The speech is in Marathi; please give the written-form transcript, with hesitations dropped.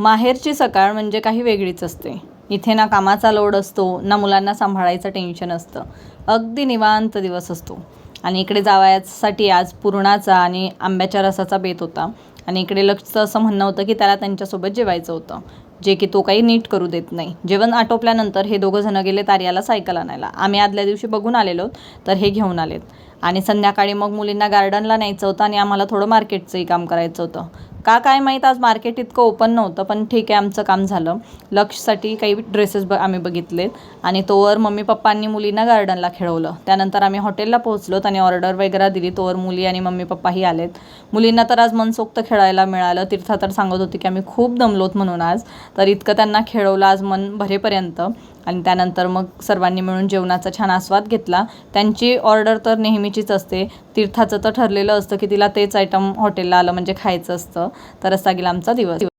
माहेरची सकाळ म्हणजे काही वेगळीच असते. इथे ना कामाचा लोड असतो, ना मुलांना सांभाळायचं टेन्शन असतं. अगदी निवांत दिवस असतो. आणि इकडे जावयासाठी आज पुरणाचा आणि आंब्याच्या रसाचा बेत होता. आणि इकडे लक्षचं असं म्हणणं होतं की त्याला त्यांच्यासोबत जेवायचं होतं, जे की तो काही नीट करू देत नाही. जेवण आटोपल्यानंतर हे दोघं जण गेले आर्याला सायकल आणायला. आम्ही आदल्या दिवशी बघून आलेलो, तर हे घेऊन आलेत. आणि संध्याकाळी मग मुलींना गार्डनला न्यायचं होतं आणि आम्हाला थोडं मार्केटचंही काम करायचं होतं. का काय माहीत आज मार्केट इतकं ओपन नव्हतं, पण ठीक आहे, आमचं काम झालं. लक्षसाठी काही ड्रेसेस आम्ही बघितलेत आणि तोवर मम्मी पप्पांनी मुलींना गार्डनला खेळवलं. त्यानंतर आम्ही हॉटेलला पोहोचलोत आणि ऑर्डर वगैरे दिली. तोवर मुली आणि मम्मी पप्पाही आलेत. मुलींना तर आज मनसोक्त खेळायला मिळालं. तीर्था तर सांगत होती की आम्ही खूप दमलोत म्हणून आज. तर इतकं त्यांना खेळवलं आज मन भरेपर्यंत. आणि त्यानंतर मग सर्वांनी मिळून जेवणाचा छान आस्वाद घेतला. त्यांची ऑर्डर तर नेहमीचीच असते. तीर्थाचं तर ठरलेलं असतं की तिला तेच आयटम हॉटेलला आलं म्हणजे खायचं असतं. तर असा गेला आमचा दिवस.